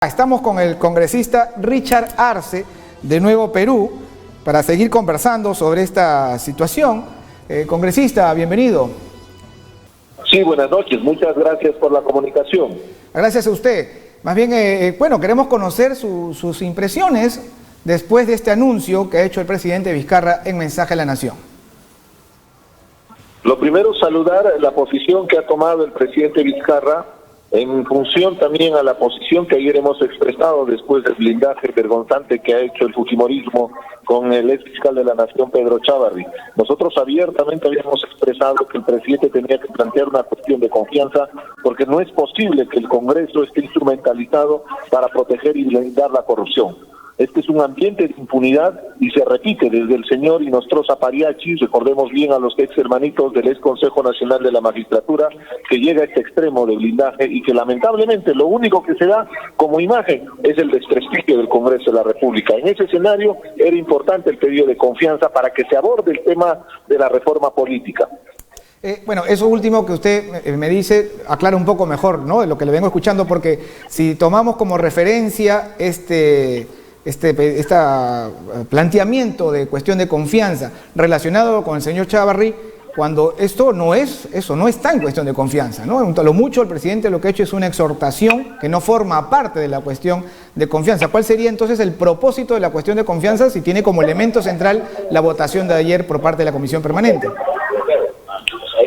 Estamos con el congresista Richard Arce de Nuevo Perú para seguir conversando sobre esta situación. Congresista, bienvenido. Sí, buenas noches. Muchas gracias por la comunicación. Gracias a usted. Más bien, queremos conocer sus impresiones después de este anuncio que ha hecho el presidente Vizcarra en Mensaje a la Nación. Lo primero, saludar la posición que ha tomado el presidente Vizcarra en función también a la posición que ayer hemos expresado después del blindaje vergonzante que ha hecho el fujimorismo con el ex fiscal de la Nación, Pedro Chávarri. Nosotros abiertamente habíamos expresado que el presidente tenía que plantear una cuestión de confianza, porque no es posible que el Congreso esté instrumentalizado para proteger y blindar la corrupción. Este es un ambiente de impunidad y se repite desde el señor Inostroza Pariachi, recordemos bien a los ex hermanitos del ex Consejo Nacional de la Magistratura, que llega a este extremo de blindaje y que lamentablemente lo único que se da como imagen es el desprestigio del Congreso de la República. En ese escenario era importante el pedido de confianza para que se aborde el tema de la reforma política. Bueno, eso último que usted me dice aclara un poco mejor, ¿no?, de lo que le vengo escuchando, porque si tomamos como referencia este planteamiento de cuestión de confianza relacionado con el señor Chávarri, cuando eso no está en cuestión de confianza, ¿no? A lo mucho el presidente lo que ha hecho es una exhortación que no forma parte de la cuestión de confianza. ¿Cuál sería entonces el propósito de la cuestión de confianza si tiene como elemento central la votación de ayer por parte de la Comisión Permanente?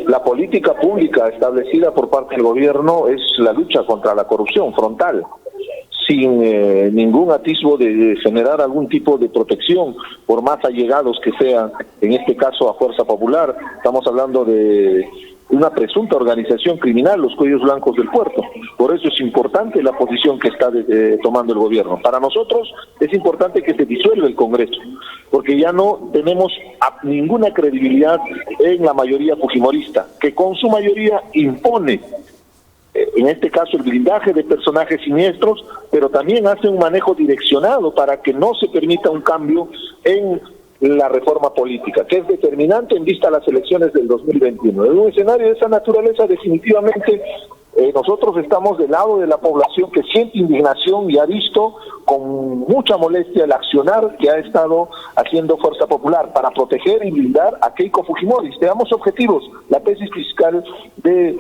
La política pública establecida por parte del gobierno es la lucha contra la corrupción frontal, sin ningún atisbo de generar algún tipo de protección, por más allegados que sean, en este caso a Fuerza Popular. Estamos hablando de una presunta organización criminal, los Cuellos Blancos del Puerto. Por eso es importante la posición que está tomando el gobierno. Para nosotros es importante que se disuelva el Congreso, porque ya no tenemos ninguna credibilidad en la mayoría fujimorista, que con su mayoría impone, en este caso, el blindaje de personajes siniestros, pero también hace un manejo direccionado para que no se permita un cambio en la reforma política, que es determinante en vista a las elecciones del 2021. En un escenario de esa naturaleza, definitivamente, nosotros estamos del lado de la población que siente indignación y ha visto con mucha molestia el accionar que ha estado haciendo Fuerza Popular para proteger y blindar a Keiko Fujimori. Seamos objetivos, la tesis fiscal del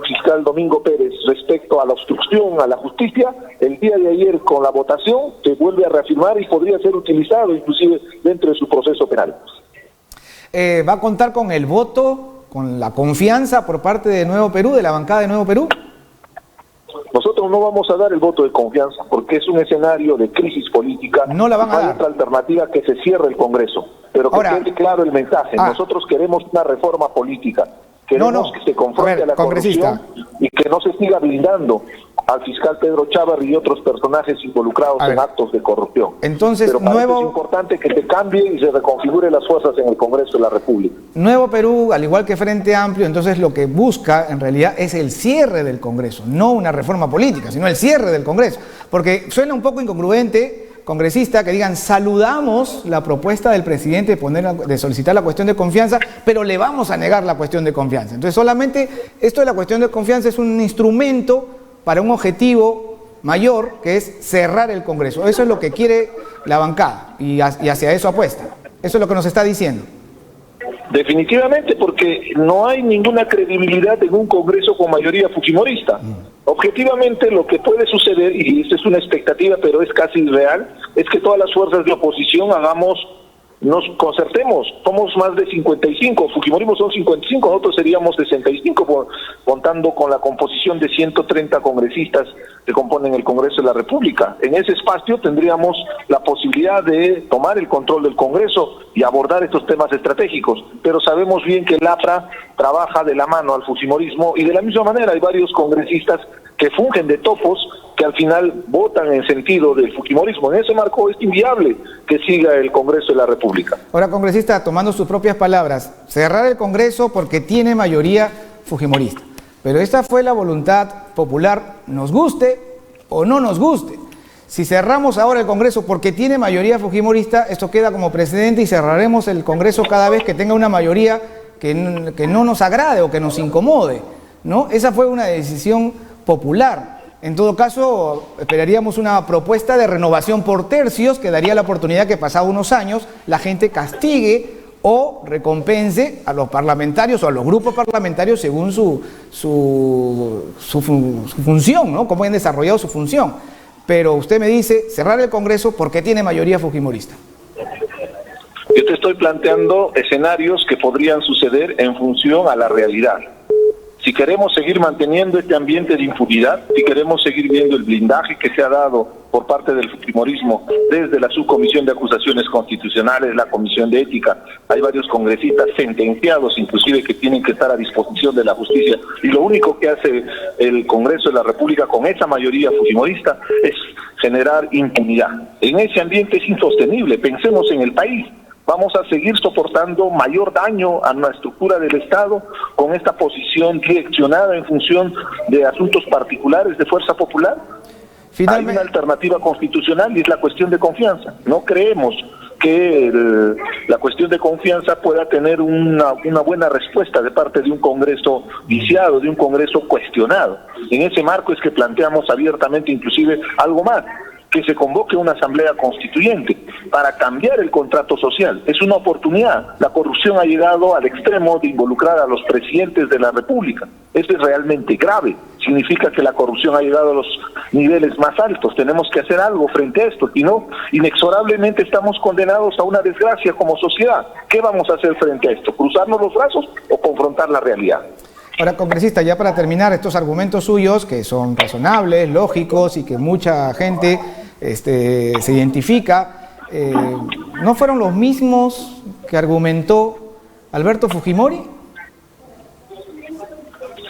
fiscal Domingo Pérez respecto a la obstrucción a la justicia, el día de ayer con la votación se vuelve a reafirmar y podría ser utilizado inclusive dentro de su proceso penal. ¿Va a contar con el voto, con la confianza por parte de Nuevo Perú, de la bancada de Nuevo Perú? Nosotros no vamos a dar el voto de confianza porque es un escenario de crisis política. No la van a dar. Hay otra alternativa, que se cierre el Congreso, pero que quede claro el mensaje. Nosotros queremos una reforma política. Queremos que se confronte a la corrupción y que no se siga blindando al fiscal Pedro Chávarri y otros personajes involucrados en actos de corrupción. Entonces, pero para eso es importante que se cambie y se reconfigure las fuerzas en el Congreso de la República. Nuevo Perú, al igual que Frente Amplio, entonces lo que busca en realidad es el cierre del Congreso, no una reforma política, sino el cierre del Congreso. Porque suena un poco incongruente, congresista, que digan saludamos la propuesta del presidente de solicitar la cuestión de confianza, pero le vamos a negar la cuestión de confianza. Entonces solamente esto de la cuestión de confianza es un instrumento para un objetivo mayor, que es cerrar el Congreso. Eso es lo que quiere la bancada y hacia eso apuesta. Eso es lo que nos está diciendo. Definitivamente, porque no hay ninguna credibilidad en un Congreso con mayoría fujimorista. Objetivamente lo que puede suceder, y esta es una expectativa pero es casi irreal, es que todas las fuerzas de oposición nos concertemos. Somos más de 55, fujimorismo son 55, nosotros seríamos 65, contando con la composición de 130 congresistas que componen el Congreso de la República. En ese espacio tendríamos la posibilidad de tomar el control del Congreso y abordar estos temas estratégicos, pero sabemos bien que el APRA trabaja de la mano al fujimorismo y de la misma manera hay varios congresistas que fungen de topos que al final votan en sentido del fujimorismo. En ese marco es inviable que siga el Congreso de la República. Ahora, congresista, tomando sus propias palabras, cerrar el Congreso porque tiene mayoría fujimorista. Pero esta fue la voluntad popular, nos guste o no nos guste. Si cerramos ahora el Congreso porque tiene mayoría fujimorista, esto queda como precedente y cerraremos el Congreso cada vez que tenga una mayoría que no nos agrade o que nos incomode, ¿no? Esa fue una decisión popular. En todo caso, esperaríamos una propuesta de renovación por tercios que daría la oportunidad que pasado unos años la gente castigue o recompense a los parlamentarios o a los grupos parlamentarios según su función, ¿no? Cómo han desarrollado su función. Pero usted me dice, cerrar el Congreso porque tiene mayoría fujimorista. Yo te estoy planteando escenarios que podrían suceder en función a la realidad. Si queremos seguir manteniendo este ambiente de impunidad, si queremos seguir viendo el blindaje que se ha dado por parte del fujimorismo desde la Subcomisión de Acusaciones Constitucionales, la Comisión de Ética, hay varios congresistas sentenciados inclusive que tienen que estar a disposición de la justicia, y lo único que hace el Congreso de la República con esa mayoría fujimorista es generar impunidad. En ese ambiente es insostenible. Pensemos en el país. Vamos a seguir soportando mayor daño a la estructura del Estado con esta posición direccionada en función de asuntos particulares de fuerza popular. Finalmente, hay una alternativa constitucional y es la cuestión de confianza. No creemos que la cuestión de confianza pueda tener una buena respuesta de parte de un Congreso viciado, de un Congreso cuestionado. En ese marco es que planteamos abiertamente inclusive algo más, que se convoque una asamblea constituyente para cambiar el contrato social. Es una oportunidad. La corrupción ha llegado al extremo de involucrar a los presidentes de la República. Eso es realmente grave. Significa que la corrupción ha llegado a los niveles más altos. Tenemos que hacer algo frente a esto, si no, inexorablemente estamos condenados a una desgracia como sociedad. ¿Qué vamos a hacer frente a esto? ¿Cruzarnos los brazos o confrontar la realidad? Ahora, congresista, ya para terminar, estos argumentos suyos, que son razonables, lógicos y que mucha gente se identifica, ¿no fueron los mismos que argumentó Alberto Fujimori?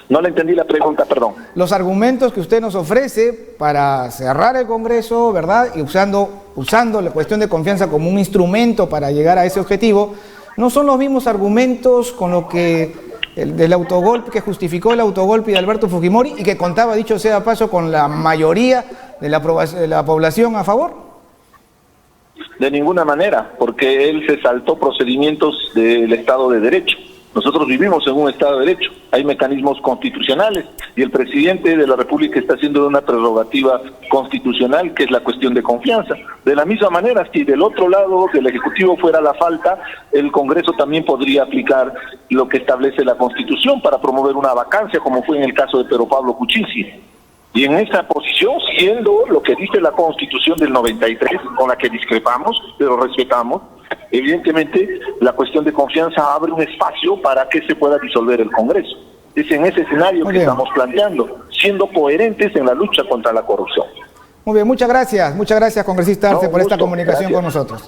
No le entendí la pregunta, perdón. Los argumentos que usted nos ofrece para cerrar el Congreso, ¿verdad? Y usando la cuestión de confianza como un instrumento para llegar a ese objetivo, ¿no son los mismos argumentos con lo que del autogolpe, que justificó el autogolpe de Alberto Fujimori y que contaba, dicho sea de paso, con la mayoría de la población a favor? De ninguna manera, porque él se saltó procedimientos del Estado de Derecho. Nosotros vivimos en un Estado de Derecho, hay mecanismos constitucionales y el presidente de la República está haciendo una prerrogativa constitucional que es la cuestión de confianza. De la misma manera, si del otro lado del Ejecutivo fuera la falta, el Congreso también podría aplicar lo que establece la Constitución para promover una vacancia, como fue en el caso de Pedro Pablo Kuczynski. Y en esta posición, siguiendo lo que dice la Constitución del 93, con la que discrepamos, pero respetamos, evidentemente la cuestión de confianza abre un espacio para que se pueda disolver el Congreso. Es en ese escenario que estamos planteando, siendo coherentes en la lucha contra la corrupción. Muy bien, muchas gracias, congresista Arce, por esta comunicación con nosotros.